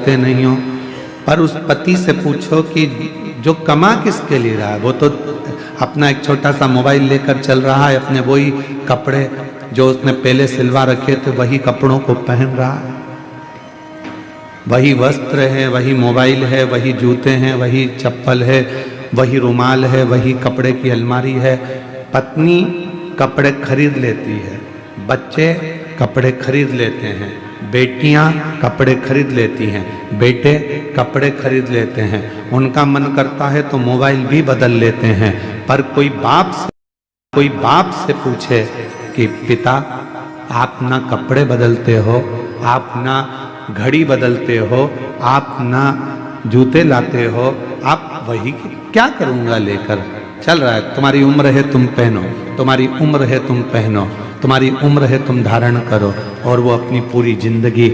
करते नहीं हो, पर उस पति से पूछो कि जो कमा किसके लिए रहा है, वो तो अपना एक छोटा सा मोबाइल लेकर चल रहा है, अपने वही कपड़े जो उसने पहले सिलवा रखे थे वही कपड़ों को पहन रहा है, वही वस्त्र है, वही मोबाइल है, वही जूते हैं, वही चप्पल है, वही रुमाल है, वही कपड़े की अलमारी है। पत्नी कपड़े खरीद लेती है, बच्चे कपड़े खरीद लेते हैं, बेटियां कपड़े खरीद लेती हैं, बेटे कपड़े खरीद लेते हैं, उनका मन करता है तो मोबाइल भी बदल लेते हैं। पर कोई बाप से पूछे कि पिता आप ना कपड़े बदलते हो, आप ना घड़ी बदलते हो, आप ना जूते लाते हो, आप वही क्या करूंगा लेकर चल रहा है, तुम्हारी उम्र है तुम पहनो, तुम्हारी उम्र है तुम पहनो, तुम्हारी उम्र है तुम धारण करो। और वो अपनी पूरी जिंदगी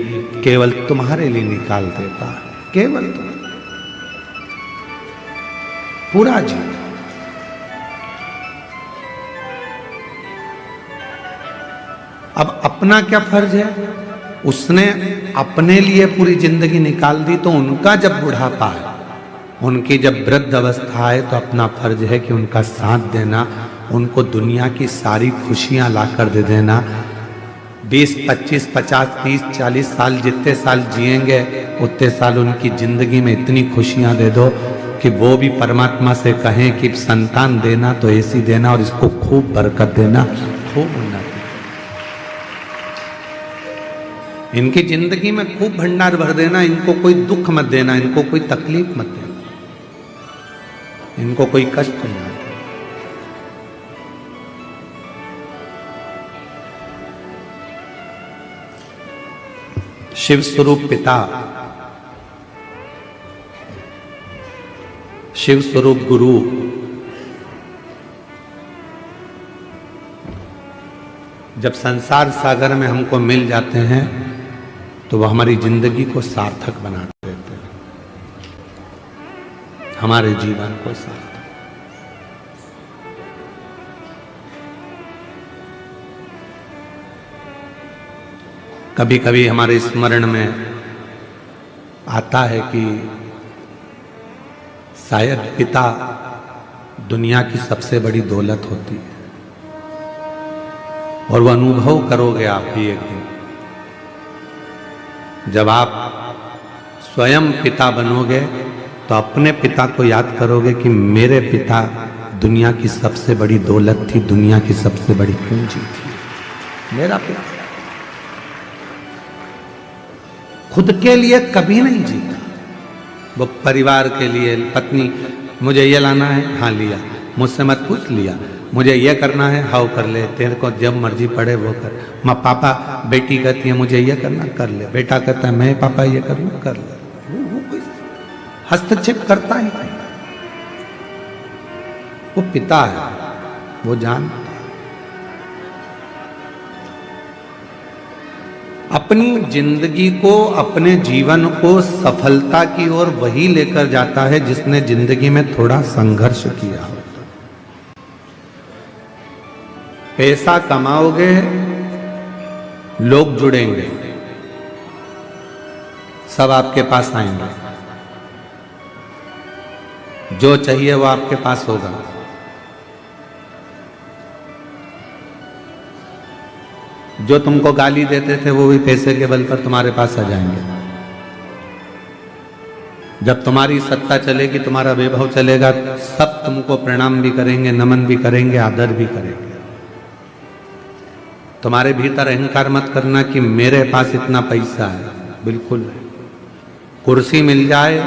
केवल तुम्हारे लिए निकाल देता है, केवल तुम, पूरा जीवन। अब अपना क्या फर्ज है, उसने अपने लिए पूरी जिंदगी निकाल दी, तो उनका जब बुढ़ापा है, उनकी जब वृद्ध अवस्था है, तो अपना फर्ज है कि उनका साथ देना, उनको दुनिया की सारी खुशियां लाकर दे देना। 20, 25, 50, 30, 40 साल जितने साल जिएंगे उतने साल उनकी जिंदगी में इतनी खुशियां दे दो कि वो भी परमात्मा से कहें कि संतान देना तो ऐसी देना और इसको खूब बरकत देना, खूब उन्नति, इनकी जिंदगी में खूब भंडार भर देना, इनको कोई दुख मत देना, इनको कोई तकलीफ मत देना, इनको कोई कष्ट नहीं देना। शिव स्वरूप पिता, शिव स्वरूप गुरु, जब संसार सागर में हमको मिल जाते हैं तो वह हमारी जिंदगी को सार्थक बना देते हैं, हमारे जीवन को सार्थक। कभी कभी हमारे स्मरण में आता है कि शायद पिता दुनिया की सबसे बड़ी दौलत होती है, और वह अनुभव करोगे आप भी एक दिन, जब आप स्वयं पिता बनोगे तो अपने पिता को याद करोगे कि मेरे पिता दुनिया की सबसे बड़ी दौलत थी, दुनिया की सबसे बड़ी पूंजी थी। मेरा पिता खुद के लिए कभी नहीं जीता, वो परिवार के लिए, पत्नी मुझे ये लाना है, हाँ लिया, मुझसे मत पूछ, लिया, मुझे ये करना है, हाँ कर ले, तेरे को जब मर्जी पड़े वो कर। माँ पापा, बेटी कहती है मुझे ये करना, कर ले, बेटा कहता है मैं पापा ये करना, कर ले, वो कोई हस्तक्षेप करता ही नहीं, वो पिता है, वो जानता है। अपनी जिंदगी को, अपने जीवन को सफलता की ओर वही लेकर जाता है जिसने जिंदगी में थोड़ा संघर्ष किया हो। पैसा कमाओगे, लोग जुड़ेंगे, सब आपके पास आएंगे, जो चाहिए वो आपके पास होगा। जो तुमको गाली देते थे वो भी पैसे के बल पर तुम्हारे पास आ जाएंगे। जब तुम्हारी सत्ता चलेगी, तुम्हारा वैभव चलेगा, सब तुमको प्रणाम भी करेंगे, नमन भी करेंगे, आदर भी करेंगे। तुम्हारे भीतर अहंकार मत करना कि मेरे पास इतना पैसा है, बिल्कुल नहीं। कुर्सी मिल जाए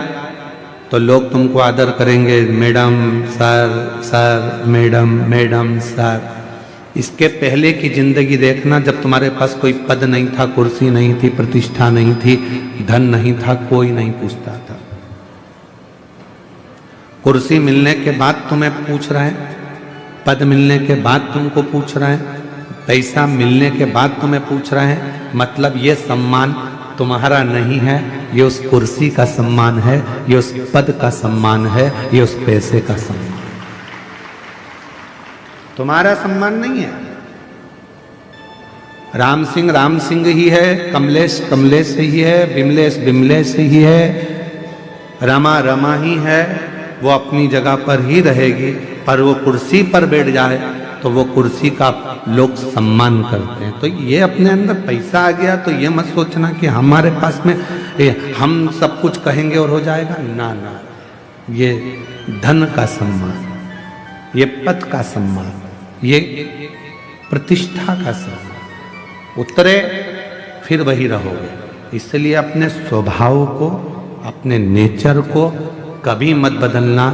तो लोग तुमको आदर करेंगे, madam sir, sir madam, madam sir. इसके पहले की जिंदगी देखना, जब तुम्हारे पास कोई पद नहीं था, कुर्सी नहीं थी, प्रतिष्ठा नहीं थी, धन नहीं था, कोई नहीं पूछता था। कुर्सी मिलने के बाद तुम्हें पूछ रहे हैं, पद मिलने के बाद तुमको पूछ रहे हैं, पैसा मिलने के बाद तुम्हें पूछ रहे हैं। मतलब ये सम्मान तुम्हारा नहीं है, ये उस कुर्सी का सम्मान है, ये उस पद का सम्मान है, ये उस पैसे का सम्मान, तुम्हारा सम्मान नहीं है। राम सिंह ही है, कमलेश ही है, विमलेश ही है, रमा ही है। वो अपनी जगह पर ही रहेगी, पर वो कुर्सी पर बैठ जाए तो वो कुर्सी का लोग सम्मान करते हैं। तो ये अपने अंदर पैसा आ गया तो ये मत सोचना कि हमारे पास में हम सब कुछ कहेंगे और हो जाएगा। ना, ये धन का सम्मान, ये पद का सम्मान, ये प्रतिष्ठा का सम्मान, उतरे फिर वही रहोगे। इसलिए अपने स्वभाव को, अपने नेचर को कभी मत बदलना।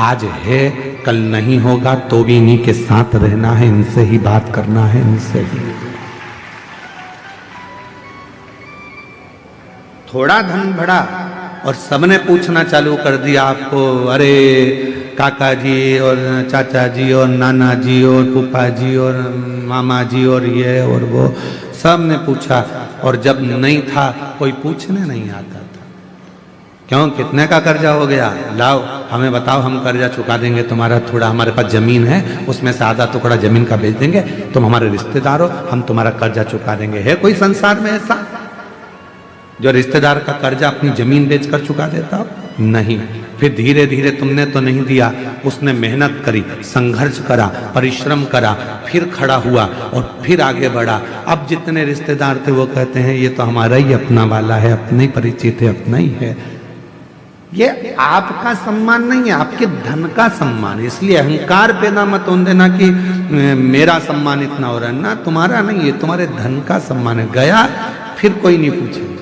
आज है, कल नहीं होगा, तो भी इन्हीं के साथ रहना है, इनसे ही बात करना है, इनसे ही। थोड़ा धन बढ़ा और सबने पूछना चालू कर दिया आपको, अरे काका जी और चाचा जी और नाना जी और फूफा जी और मामा जी और ये और वो, सब ने पूछा। और जब नहीं था कोई पूछने नहीं आता था। क्यों, कितने का कर्जा हो गया, लाओ हमें बताओ, हम कर्जा चुका देंगे तुम्हारा। थोड़ा हमारे पास जमीन है, उसमें से आधा टुकड़ा जमीन का बेच देंगे, तुम हमारे रिश्तेदार हो, हम तुम्हारा कर्जा चुका देंगे। है कोई संसार में ऐसा जो रिश्तेदार का कर्जा अपनी जमीन बेचकर चुका देता हो? नहीं। फिर धीरे धीरे तुमने तो नहीं दिया, उसने मेहनत करी, संघर्ष करा, परिश्रम करा, फिर खड़ा हुआ और फिर आगे बढ़ा। अब जितने रिश्तेदार थे वो कहते हैं ये तो हमारा ही अपना वाला है, अपने ही परिचित है, अपना ही है। ये आपका सम्मान नहीं है, आपके धन का सम्मान। इसलिए अहंकार पैदा मत होने देना कि मेरा सम्मान इतना हो रहा है। ना, तुम्हारा नहीं है, तुम्हारे धन का सम्मान है। गया फिर कोई नहीं पूछेगा।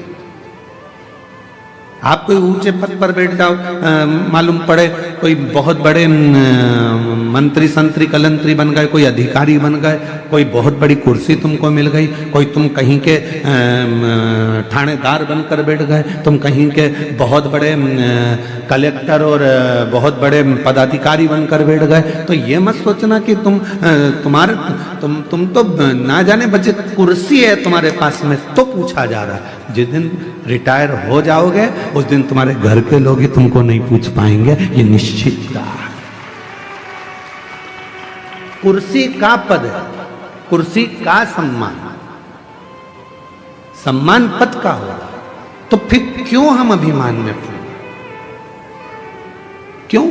आप कोई ऊंचे पद पर बैठ जाओ, मालूम पड़े कोई बहुत बड़े मंत्री संतरी कलंतरी बन गए, कोई अधिकारी बन गए, कोई बहुत बड़ी कुर्सी तुमको मिल गई, कोई तुम कहीं के थानेदार बनकर बैठ गए, तुम कहीं के बहुत बड़े कलेक्टर और बहुत बड़े पदाधिकारी बनकर बैठ गए, तो ये मत सोचना कि तुम तो ना जाने बच्चे कुर्सी है तुम्हारे पास में तो पूछा जा रहा है। जिस दिन रिटायर हो जाओगे उस दिन तुम्हारे घर के लोग ही तुमको नहीं पूछ पाएंगे, ये निश्चित है। कुर्सी का पद है, कुर्सी का सम्मान, सम्मान पद का होगा। तो फिर क्यों हम अभिमान में पड़े? क्यों?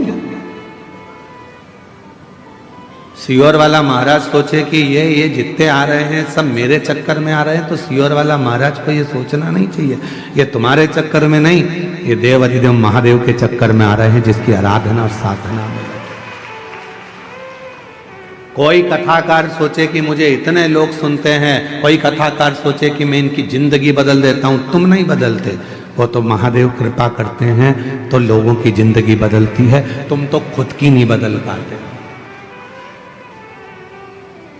सियोर वाला महाराज सोचे कि ये जितने आ रहे हैं सब मेरे चक्कर में आ रहे हैं, तो सियोर वाला महाराज को ये सोचना नहीं चाहिए ये तुम्हारे चक्कर में नहीं, ये देव अधिदेव महादेव के चक्कर में आ रहे हैं, जिसकी आराधना और साधना में। कोई कथाकार सोचे कि मुझे इतने लोग सुनते हैं, कोई कथाकार सोचे कि मैं इनकी जिंदगी बदल देता हूं। तुम नहीं बदलते, वो तो महादेव कृपा करते हैं तो लोगों की जिंदगी बदलती है, तुम तो खुद की नहीं बदल पाते।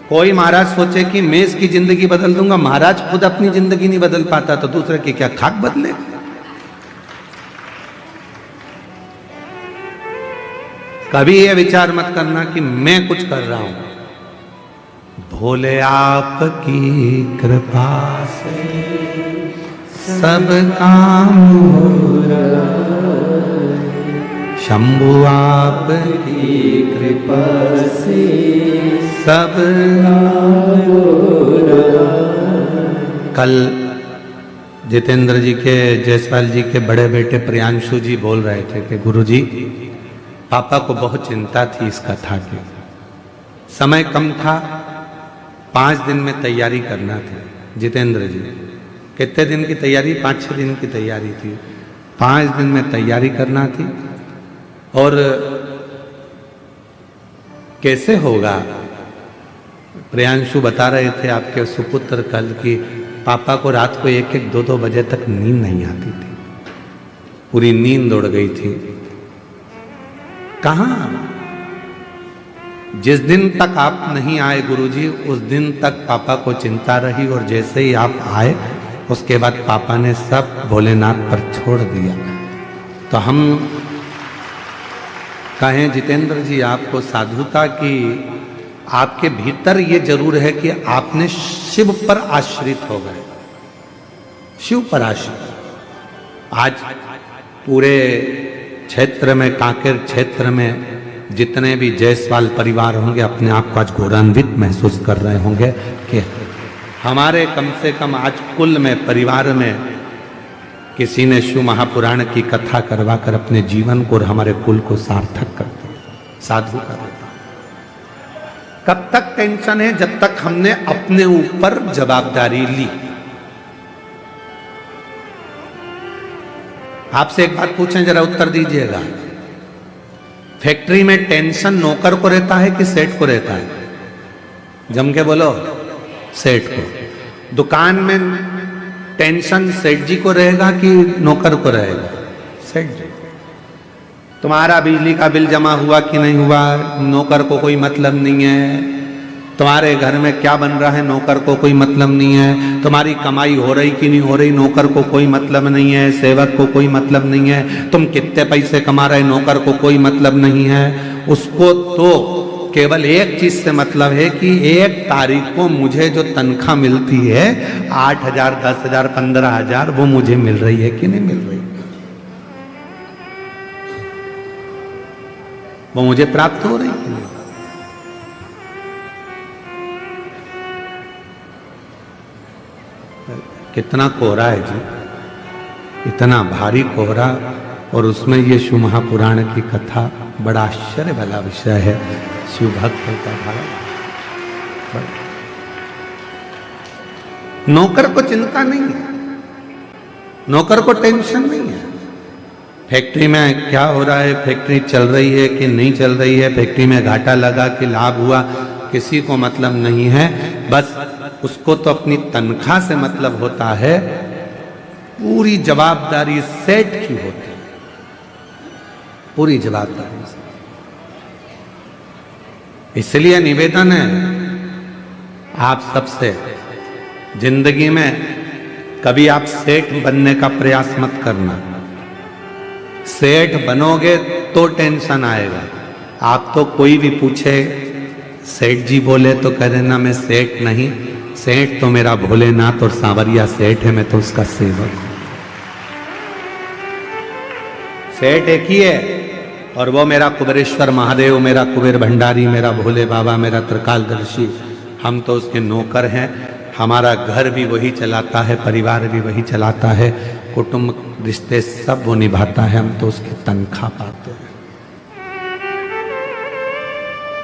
कोई महाराज सोचे कि मैं इसकी जिंदगी बदल दूंगा, महाराज खुद अपनी जिंदगी नहीं बदल पाता तो दूसरे की क्या खाक बदले? कभी ये विचार मत करना कि मैं कुछ कर रहा हूं। भोले आपकी कृपा से सब काम हो रहा, शंभु आपकी कृपा से सब कल जितेंद्र जी के, जयसवाल जी के बड़े बेटे प्रियांशु जी बोल रहे थे कि गुरुजी पापा को बहुत चिंता थी इस कथा की, समय कम था, 5 दिन में तैयारी करना थी। जितेंद्र जी कितने दिन की तैयारी? 5-6 दिन की तैयारी थी, 5 दिन में तैयारी करना थी। और कैसे होगा? प्रियांशु बता रहे थे आपके सुपुत्र कल की पापा को रात को 1-1, 2-2 बजे तक नींद नहीं आती थी, पूरी नींद उड़ गई थी। कहाँ? जिस दिन तक आप नहीं आए गुरुजी, उस दिन तक पापा को चिंता रही, और जैसे ही आप आए उसके बाद पापा ने सब भोलेनाथ पर छोड़ दिया। तो हम कहें जितेंद्र जी आपको साधुता की, आपके भीतर ये जरूर है कि आपने शिव पर आश्रित हो गए, शिव पर आश्रित। आज पूरे क्षेत्र में, कांकेर क्षेत्र में जितने भी जायसवाल परिवार होंगे अपने आप को आज गौरवान्वित महसूस कर रहे होंगे कि हमारे कम से कम आज कुल में, परिवार में किसी ने शिव महापुराण की कथा करवा कर अपने जीवन को और हमारे कुल को सार्थक कर दिया, साधु कर देता। कब तक टेंशन है? जब तक हमने अपने ऊपर जवाबदारी ली। आपसे एक बात पूछें, जरा उत्तर दीजिएगा। फैक्ट्री में टेंशन नौकर को रहता है कि सेठ को रहता है? जम के बोलो, सेठ को। दुकान में टेंशन सेठ जी को रहेगा कि नौकर को रहेगा? सेठ जी। तुम्हारा बिजली का बिल जमा हुआ कि नहीं हुआ, नौकर को कोई मतलब नहीं है। तुम्हारे घर में क्या बन रहा है, नौकर को कोई मतलब नहीं है। तुम्हारी कमाई हो रही कि नहीं हो रही, नौकर को कोई मतलब नहीं है, सेवक को कोई मतलब नहीं है। तुम कितने पैसे कमा रहे, नौकर को कोई मतलब नहीं है। उसको तो केवल एक चीज से मतलब है कि 1 तारीख को मुझे जो तनख्वाह मिलती है 8,000, 10,000, 15,000, वो मुझे मिल रही है कि नहीं मिल रही, वो मुझे प्राप्त हो रही है। कितना कोहरा है जी, इतना भारी कोहरा, और उसमें ये शिव महापुराण की कथा, बड़ा आश्चर्य वाला विषय है। शिव भक्त का भाव, नौकर को चिंता नहीं है, नौकर को टेंशन नहीं है। फैक्ट्री में क्या हो रहा है, फैक्ट्री चल रही है कि नहीं चल रही है, फैक्ट्री में घाटा लगा कि लाभ हुआ, किसी को मतलब नहीं है। बस उसको तो अपनी तनख्वाह से मतलब होता है। पूरी जवाबदारी सेठ की होती है, पूरी जवाबदारी से। इसलिए निवेदन है आप सबसे, जिंदगी में कभी आप सेठ बनने का प्रयास मत करना। सेठ बनोगे तो टेंशन आएगा। आप तो कोई भी पूछे सेठ जी बोले तो कह देना मैं सेठ नहीं, सेठ तो मेरा भोलेनाथ और सांवरिया सेठ है, मैं तो उसका सेवक हूं। सेठ एक ही है, और वो मेरा कुबेरेश्वर महादेव, मेरा कुबेर भंडारी, मेरा भोले बाबा, मेरा त्रिकालदर्शी, हम तो उसके नौकर हैं। हमारा घर भी वही चलाता है, परिवार भी वही चलाता है, कुटुंब रिश्ते सब वो निभाता है, हम तो उसकी तनख्वाह पाते हैं,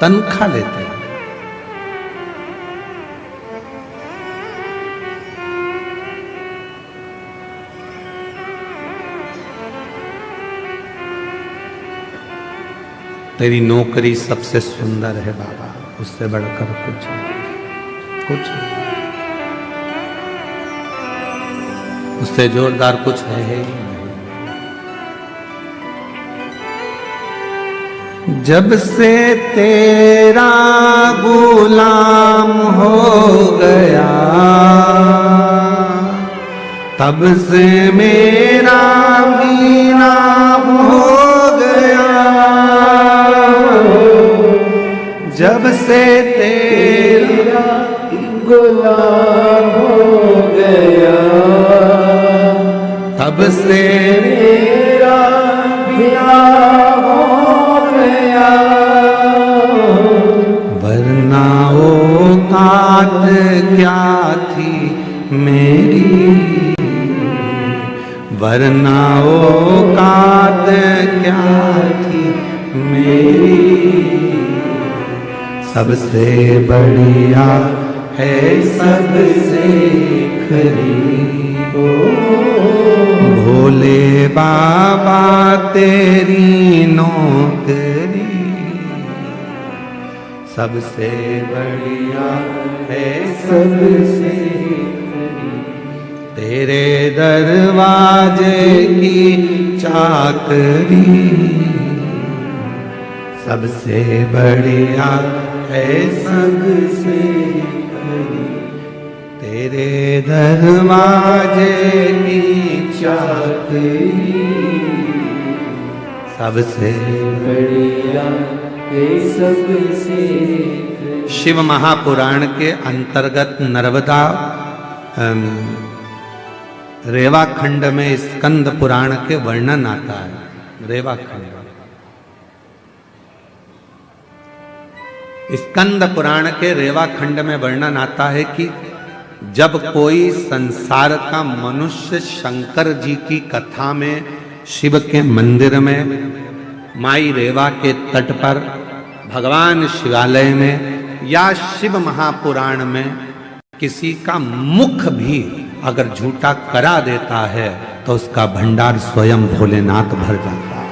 तनख्वाह लेते हैं। तेरी नौकरी सबसे सुंदर है बाबा, उससे बढ़कर कुछ नहीं, कुछ नहीं, उससे जोरदार कुछ है ही नहीं। जब से तेरा गुलाम हो गया, तब से मेरा भी नाम हो गया। जब से तेरा गुलाम हो गया, तब से मेरा भी नाम हो गया। वरना औकात क्या थी मेरी, वरना औकात क्या थी मेरी। सबसे बढ़िया है सबसे खरी, भोले बाबा तेरी नौकरी। सबसे बढ़िया है सबसे खरी, तेरे दरवाजे की चाकरी। सबसे बढ़िया है सबसे खरी, तेरे दरवाजे की चाकरी। सबसे बढ़िया है सबसे खरी। शिव महापुराण के अंतर्गत नर्मदा रेवा खंड में स्कंद पुराण के वर्णन आता है। रेवा खंड, स्कंद पुराण के रेवा खंड में वर्णन आता है कि जब कोई संसार का मनुष्य शंकर जी की कथा में, शिव के मंदिर में, माई रेवा के तट पर, भगवान शिवालय में या शिव महापुराण में किसी का मुख भी अगर झूठा करा देता है तो उसका भंडार स्वयं भोलेनाथ भर जाता है।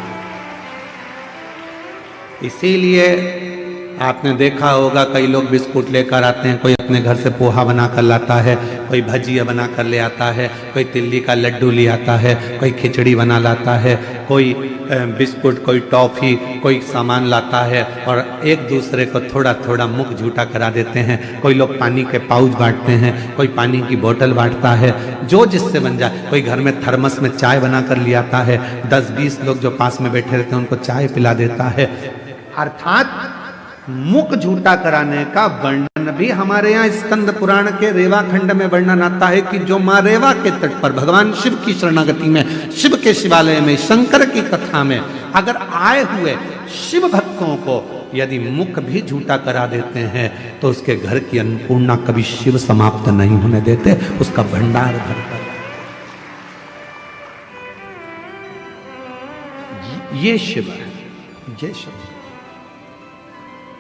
इसीलिए आपने देखा होगा कई लोग बिस्कुट लेकर आते हैं, कोई अपने घर से पोहा बना कर लाता है, कोई भजिया बना कर ले आता है, कोई तिल्ली का लड्डू ले आता है, कोई खिचड़ी बना लाता है, कोई बिस्कुट, कोई टॉफ़ी, कोई सामान लाता है और एक दूसरे को थोड़ा थोड़ा मुख झूठा करा देते हैं। कोई लोग पानी के पाउच बांटते हैं, कोई पानी की बोतल बांटता है, जो जिससे बन जाए। कोई घर में थर्मस में चाय बना कर ले आता है, 10-20 लोग जो पास में बैठे रहते हैं उनको चाय पिला देता है। अर्थात मुख झूठा कराने का वर्णन भी हमारे यहाँ स्कंद पुराण के रेवा खंड में वर्णन आता है कि जो माँ रेवा के तट पर भगवान शिव की शरणागति में, शिव के शिवालय में, शंकर की कथा में अगर आए हुए शिव भक्तों को यदि मुख भी झूठा करा देते हैं तो उसके घर की अन्नपूर्णा कभी शिव समाप्त नहीं होने देते, उसका भंडार भरता है। ये शिव है, ये शिव।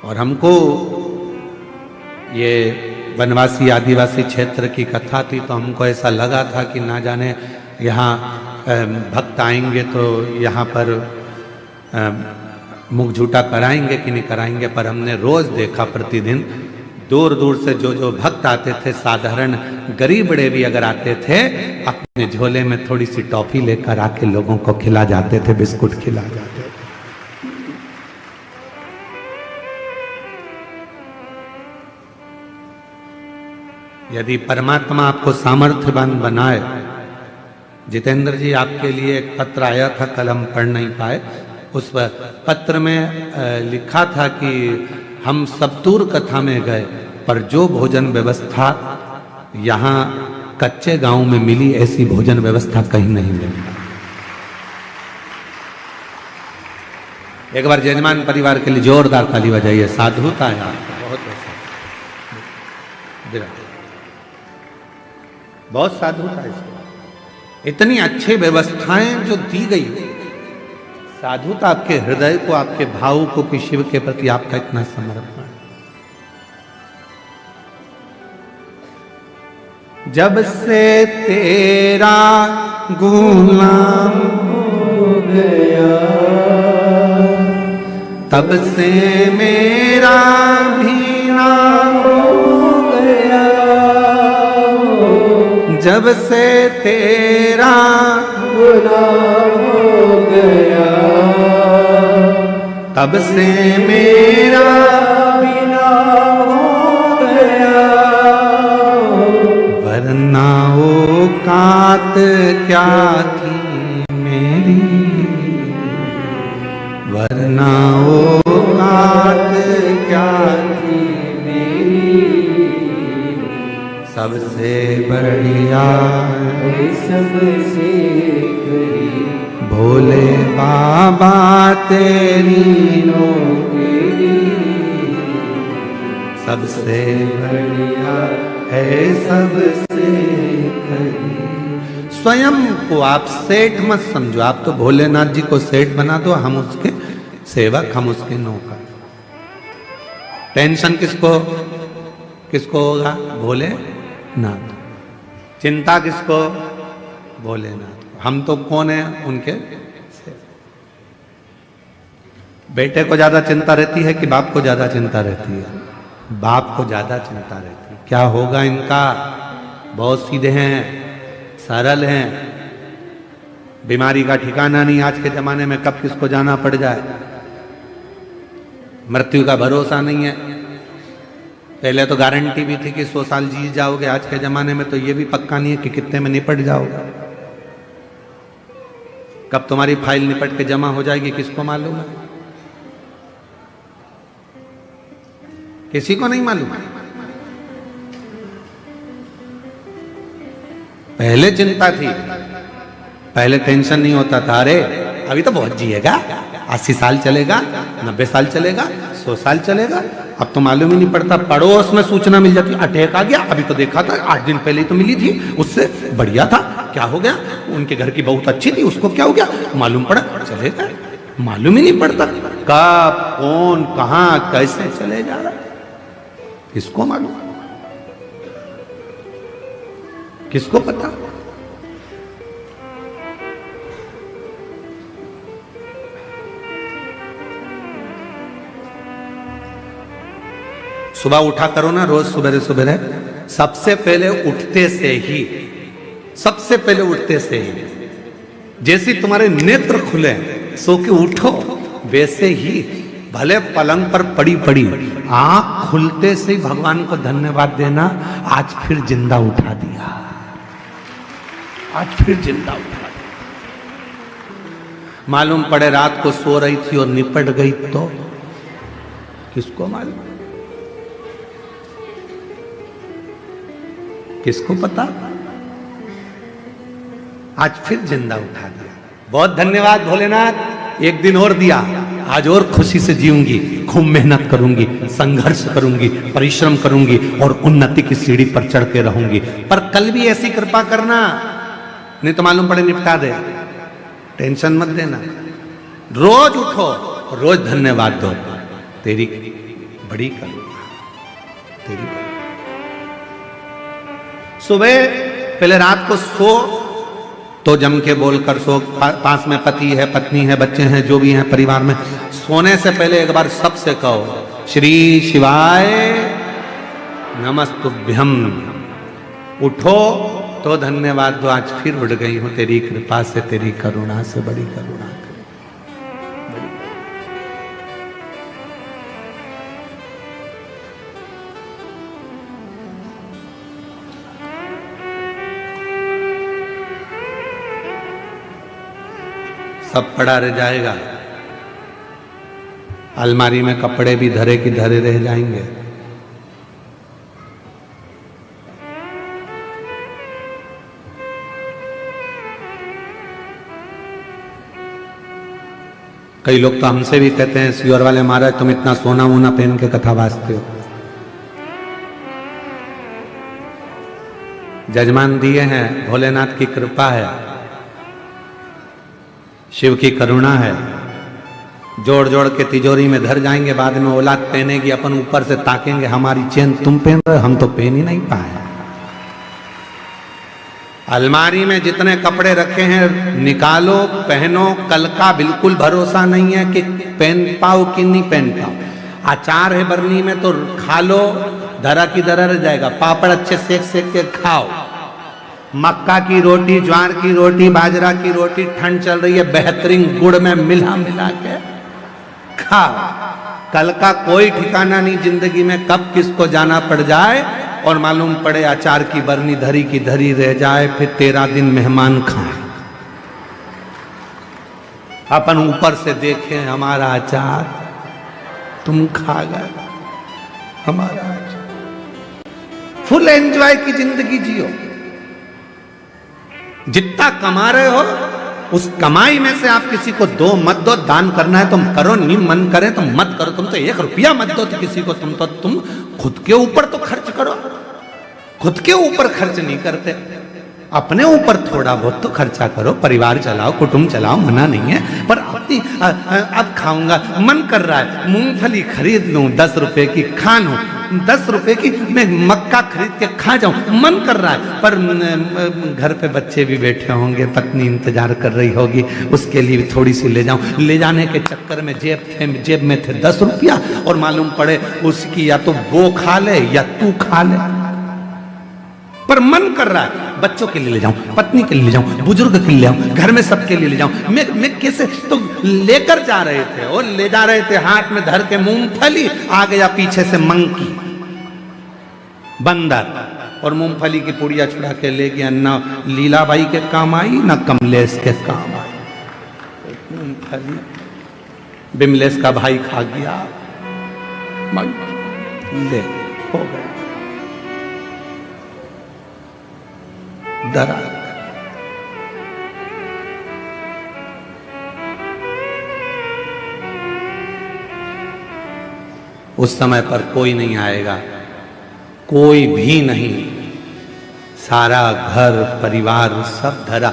और हमको ये वनवासी आदिवासी क्षेत्र की कथा थी तो हमको ऐसा लगा था कि ना जाने यहाँ भक्त आएंगे तो यहाँ पर मुख झूठा कराएंगे कि नहीं कराएंगे, पर हमने रोज देखा प्रतिदिन दूर दूर से जो भक्त आते थे, साधारण गरीब बड़े भी अगर आते थे, अपने झोले में थोड़ी सी टॉफी लेकर आके लोगों को खिला जाते थे, बिस्कुट खिला जाते थे। यदि परमात्मा आपको सामर्थ्यवान बनाए, जितेंद्र जी आपके लिए एक पत्र आया था, कल हम पढ़ नहीं पाए। उस पत्र में लिखा था कि हम सप्तूर कथा में गए पर जो भोजन व्यवस्था यहाँ कच्चे गांव में मिली, ऐसी भोजन व्यवस्था कहीं नहीं मिली। एक बार जजमान परिवार के लिए जोरदार ताली बजाइए। साधुता है, बहुत बहुत साधुता है इसको। इतनी अच्छी व्यवस्थाएं जो दी गई, साधुता आपके हृदय को, आपके भाव को कि शिव के प्रति आपका इतना समर्पण। जब से तेरा गुलाम हो गया, तब से मेरा भी नाम हो गया। जब से तेरा गुलाम हो गया, तब से मेरा भी नाम हो गया। वरना औकात क्या थी मेरी, वरना औकात क्या थी मेरी। सबसे बढ़िया सबसे भोले बाबा तेरी नौकरी, सबसे बढ़िया है सबसे खरी। स्वयं को आप सेठ मत समझो, आप तो भोलेनाथ जी को सेठ बना दो, हम उसके सेवक, हम उसके नौकर। टेंशन किसको किसको होगा? भोलेनाथ। चिंता किसको? भोलेनाथ। हम तो कौन है? उनके सेवक। बेटे को ज्यादा चिंता रहती है कि बाप को ज्यादा चिंता रहती है? बाप को ज्यादा चिंता रहती है। क्या होगा इनका? बहुत सीधे हैं, सरल हैं, बीमारी का ठिकाना नहीं आज के जमाने में, कब किसको जाना पड़ जाए, मृत्यु का भरोसा नहीं है। पहले तो गारंटी भी थी कि 100 साल जी जाओगे, आज के जमाने में तो ये भी पक्का नहीं है कि कितने में निपट जाओगे। कब तुम्हारी फाइल निपट के जमा हो जाएगी किसको मालूम है? किसी को नहीं मालूम। पहले चिंता थी, पहले टेंशन नहीं होता था, अरे अभी तो बहुत जिएगा, 80 साल चलेगा, 90 साल चलेगा, 100 साल चलेगा, अब तो मालूम ही नहीं पड़ता, पड़ोस में सूचना मिल जाती, अटैक आ गया, अभी तो देखा था 8 दिन पहले ही तो मिली थी, उससे बढ़िया था, क्या हो गया, उनके घर की बहुत अच्छी थी, उसको क्या हो गया, मालूम पड़ा, चले गए, मालूम ही नहीं पड़ता कब कौन कहां कैसे चले जा रहा, किसको मालूम, किसको पता। सुबह उठा करो ना रोज सुबह सुबह, सबसे पहले उठते से ही, सबसे पहले उठते से ही जैसे तुम्हारे नेत्र खुले सो के उठो, वैसे ही भले पलंग पर पड़ी पड़ी आंख खुलते से ही भगवान को धन्यवाद देना, आज फिर जिंदा उठा दिया, आज फिर जिंदा उठा दिया। मालूम पड़े रात को सो रही थी और निपट गई तो किसको मालूम, किसको पता, आज फिर जिंदा उठा दिया। बहुत धन्यवाद भोलेनाथ, एक दिन और दिया, आज और खुशी से जीऊंगी, खूब मेहनत करूंगी, संघर्ष करूंगी, परिश्रम करूंगी और उन्नति की सीढ़ी पर चढ़ के रहूंगी, पर कल भी ऐसी कृपा करना, नहीं तो मालूम पड़े निपटा दे, टेंशन मत देना। रोज उठो, रोज धन्यवाद दो, तेरी बड़ी करुणा, तेरी बड़ी। सुबह पहले रात को सो तो जम के बोलकर सो, पास में पति है, पत्नी है, बच्चे हैं, जो भी हैं परिवार में, सोने से पहले एक बार सबसे कहो श्री शिवाय नमस्तुभ्यम। उठो तो धन्यवाद दो, आज फिर उठ गई हूं तेरी कृपा से, तेरी करुणा से, बड़ी करुणा। सब पड़ा रह जाएगा, अलमारी में कपड़े भी धरे की धरे रह जाएंगे, कई लोग तो हमसे भी कहते हैं सियोर वाले महाराज तुम इतना सोना वोना पहन के कथा वाचते हो। जजमान दिए हैं, भोलेनाथ की कृपा है, शिव की करुणा है, जोड़ जोड़ के तिजोरी में धर जाएंगे, बाद में औलाद पहनेगी, अपन ऊपर से ताकेंगे हमारी चेन तुम पहन रहे हो, हम तो पहन ही नहीं पाए। अलमारी में जितने कपड़े रखे हैं निकालो, पहनो, कल का बिल्कुल भरोसा नहीं है कि पहन पाओ कि नहीं पहन पाओ। अचार है बरनी में तो खा लो, धरा की धरा रह जाएगा, पापड़ अच्छे सेक सेक के खाओ, मक्का की रोटी, ज्वार की रोटी, बाजरा की रोटी, ठंड चल रही है, बेहतरीन गुड़ में मिला मिला के खाओ। कल का कोई ठिकाना नहीं जिंदगी में, कब किसको जाना पड़ जाए और मालूम पड़े अचार की बरनी धरी की धरी रह जाए, फिर 13 दिन मेहमान खाए, अपन ऊपर से देखें हमारा अचार तुम खा गए, हमारा अचार। फुल एंजॉय की जिंदगी जियो, जितना कमा रहे हो उस कमाई में से आप किसी को दो मत दो, दान करना है तुम करो, नहीं मन करे तो मत करो, तुम तो 1 रुपया मत दो तो किसी को, तुम खुद के ऊपर तो खर्च करो, खुद के ऊपर खर्च नहीं करते, अपने ऊपर थोड़ा बहुत तो खर्चा करो, परिवार चलाओ, कुटुंब चलाओ, मना नहीं है, पर अपनी अब खाऊंगा मन कर रहा है, मूंगफली खरीद लूं 10 रुपए की, खा लूं 10 रुपए की, मैं मक्का खरीद के खा जाऊं, मन कर रहा है, पर घर पे बच्चे भी बैठे होंगे, पत्नी इंतजार कर रही होगी, उसके लिए भी थोड़ी सी ले जाऊं, ले जाने के चक्कर में जेब में थे 10 रुपया, और मालूम पड़े उसकी या तो वो खा ले या तू खा ले, पर मन कर रहा है बच्चों के लिए ले जाऊं, पत्नी के लिए ले जाऊं, बुजुर्ग के लिए ले जाऊं, घर में सबके लिए ले जाऊं, मैं कैसे, तो लेकर जा रहे थे और ले जा रहे थे, हाथ में धर के मूंगफली, आ गया पीछे से मंकी बंदर और मूंगफली की पुड़िया छुड़ा के ले गया, ना लीलाबाई के काम आई ना कमलेश के काम आई, मूंगफली बिमलेश का भाई खा गया, ले हो गया, डरा। उस समय पर कोई नहीं आएगा, कोई भी नहीं, सारा घर परिवार सब धरा।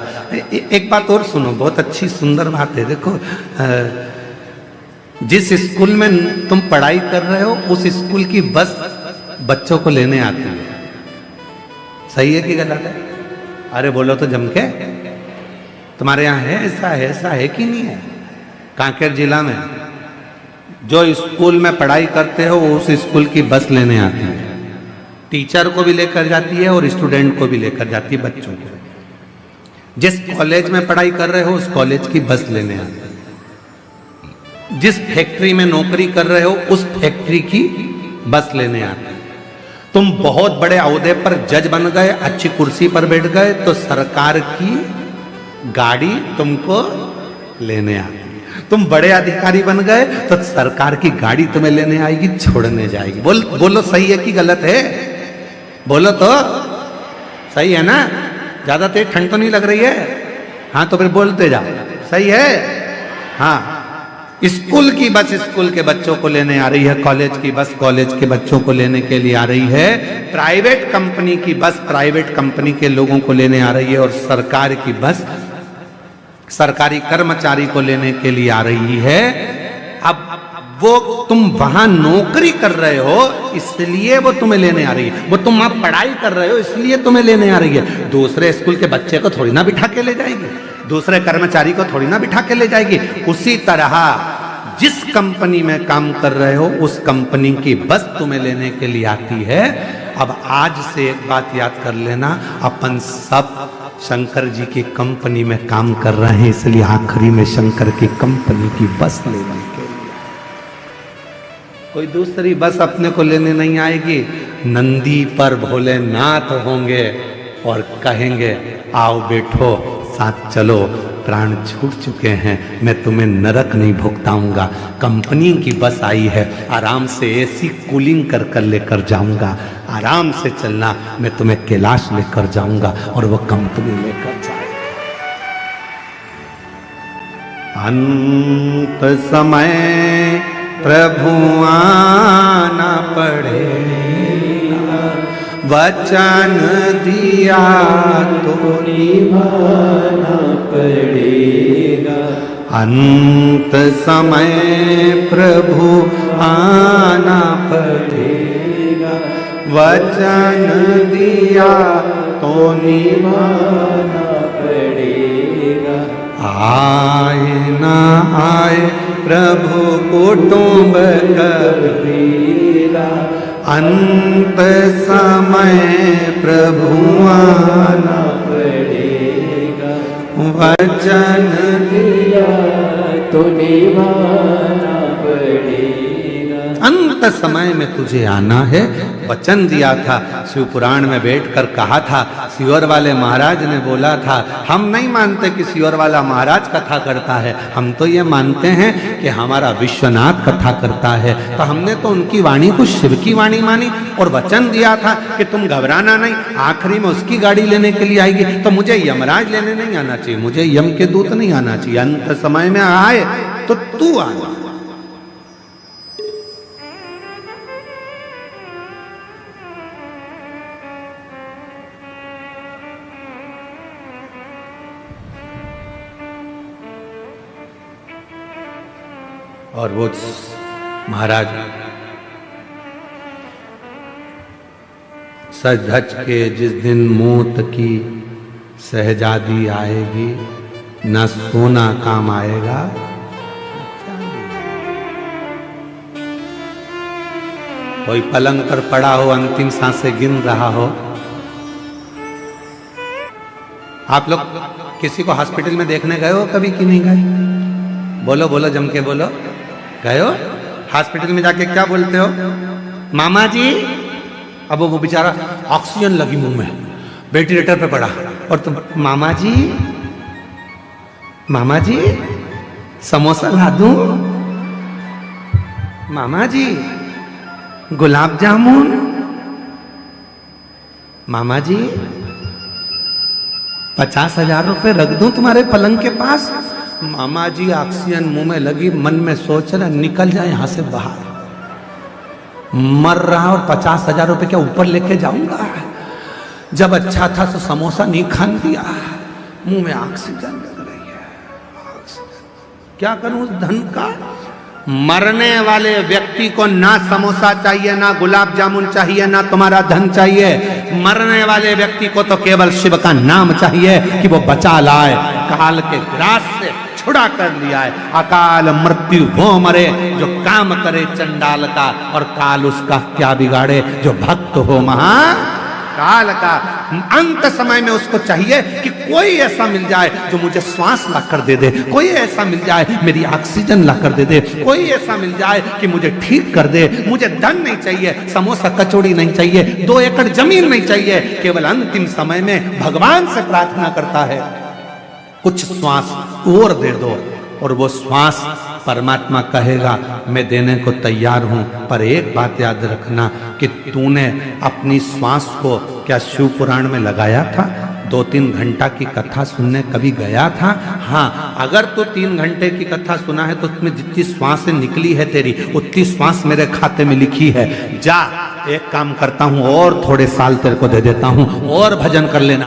एक बात और सुनो, बहुत अच्छी सुंदर बात है। देखो, जिस स्कूल में तुम पढ़ाई कर रहे हो उस स्कूल की बस बच्चों को लेने आती है। सही है कि गलत है? अरे बोलो तो जम के। तुम्हारे यहाँ है ऐसा है कि नहीं है? कांकेर जिला में जो स्कूल में पढ़ाई करते हो उस स्कूल की बस लेने आती है, टीचर को भी लेकर जाती है और स्टूडेंट को भी लेकर जाती है, बच्चों को। जिस कॉलेज में पढ़ाई कर रहे हो उस कॉलेज की बस लेने आती है, जिस फैक्ट्री में नौकरी कर रहे हो उस फैक्ट्री की बस लेने आती है। तुम बहुत बड़े ओहदे पर जज बन गए, अच्छी कुर्सी पर बैठ गए, तो सरकार की गाड़ी तुमको लेने आती है। तुम बड़े अधिकारी बन गए तो सरकार की गाड़ी तुम्हें लेने आएगी, छोड़ने जाएगी। बोलो सही है कि गलत है? बोलो तो सही है ना? ज्यादा तेज ठंड तो नहीं लग रही है? हाँ तो फिर बोलते जाओ, सही है? हाँ, स्कूल की बस स्कूल के बच्चों को लेने आ रही है, कॉलेज की बस कॉलेज के बच्चों को लेने के लिए आ रही है, प्राइवेट कंपनी की बस प्राइवेट कंपनी के लोगों को लेने आ रही है, और सरकार की बस सरकारी कर्मचारी को लेने के लिए आ रही है। अब वो तुम वहां नौकरी कर रहे हो इसलिए वो तुम्हें लेने आ रही है, वो तुम वहां पढ़ाई कर रहे हो इसलिए तुम्हें लेने आ रही है। दूसरे स्कूल के बच्चे को थोड़ी ना बिठा के ले जाएगी, दूसरे कर्मचारी को थोड़ी ना बिठा के ले जाएगी। उसी तरह जिस कंपनी में काम कर रहे हो उस कंपनी की बस तुम्हें लेने के लिए आती है। अब आज से एक बात याद कर लेना, अपन सब शंकर जी की कंपनी में काम कर रहे हैं, इसलिए आखिरी में शंकर की कंपनी की बस लेने के लिए कोई दूसरी बस अपने को लेने नहीं आएगी। नंदी पर भोलेनाथ होंगे और कहेंगे आओ बैठो साथ चलो, प्राण छूट चुके हैं, मैं तुम्हें नरक नहीं भुगताऊंगा। कंपनी की बस आई है, आराम से एसी कूलिंग कर कर लेकर जाऊंगा, आराम से चलना, मैं तुम्हें कैलाश लेकर जाऊंगा और वो कंपनी लेकर जाएगा। अंत समय प्रभु आना पड़ेगा, वचन दिया तो निभाना पड़ेगा। अंत समय प्रभु आना पड़ेगा, वचन दिया तो निभाना पड़ेगा। आए ना आए प्रभु कुटुंब कबीरा, अंत समय प्रभु आना पड़ेगा, वचन दिया तो निभाना पड़ेगा। अंत समय में तुझे आना है, वचन दिया था। शिव पुराण में बैठकर कहा था, सियोर वाले महाराज ने बोला था, हम नहीं मानते कि सियोर वाला महाराज कथा करता है, हम तो ये मानते हैं कि हमारा विश्वनाथ कथा करता है। तो हमने तो उनकी वाणी को शिव की वाणी मानी और वचन दिया था कि तुम घबराना नहीं, आखिरी में उसकी गाड़ी लेने के लिए आएगी। तो मुझे यमराज लेने नहीं आना चाहिए, मुझे यम के दूत नहीं आना चाहिए। अंत समय में आए तो तू आना। और वो महाराज सज धज के जिस दिन मौत की शहजादी आएगी, न सोना काम आएगा, कोई पलंग पर पड़ा हो अंतिम सांसें गिन रहा हो। आप लोग किसी को हॉस्पिटल में देखने गए हो कभी कि नहीं गए? बोलो बोलो, जम के बोलो। गए हो? हॉस्पिटल में जाके क्या बोलते हो? मामा जी। अब वो बेचारा ऑक्सीजन लगी मुंह में, वेंटिलेटर पे पड़ा, और तुम मामा जी, मामा जी समोसा ला दूं, मामा जी गुलाब जामुन, मामा जी 50,000 रुपए रख दूं तुम्हारे पलंग के पास। मामा जी ऑक्सीजन मुंह में लगी, मन में सोच रहा निकल जाए यहां से बाहर। मर रहा और 50,000 रुपए क्या ऊपर लेके जाऊंगा? जब अच्छा था तो समोसा नहीं खान दिया, मुंह में ऑक्सीजन लग रही है। क्या करूं उस धन का? मरने वाले व्यक्ति को ना समोसा चाहिए, ना गुलाब जामुन चाहिए, ना तुम्हारा धन चाहिए। मरने वाले व्यक्ति को तो केवल शिव का नाम चाहिए कि वो बचा लाए, काल के ग्रास से छुड़ा कर लिया है। अकाल मृत्यु वो मरे जो काम करे चंडाल का, और काल उसका क्या बिगाड़े जो भक्त हो महाकाल का। अंत समय में उसको चाहिए कि कोई ऐसा मिल जाए जो मुझे श्वास ला कर दे दे, कोई ऐसा मिल जाए मेरी ऑक्सीजन ला कर दे दे, कोई ऐसा मिल जाए कि मुझे ठीक कर दे। मुझे धन नहीं चाहिए, समोसा कचौड़ी नहीं चाहिए, 2 एकड़ जमीन नहीं चाहिए। केवल अंतिम समय में भगवान से प्रार्थना करता है कुछ श्वास और दे दो, और वो श्वास परमात्मा कहेगा मैं देने को तैयार हूं। पर एक बात याद रखना कि तूने अपनी श्वास को क्या शिव पुराण में लगाया था? 2-3 घंटा की कथा सुनने कभी गया था? हाँ, अगर तो 3 घंटे की कथा सुना है तो उसमें जितनी श्वासें निकली है तेरी, उतनी श्वास मेरे खाते में लिखी है। जा, एक काम करता हूं और थोड़े साल तेरे को दे देता हूं, और भजन कर लेना।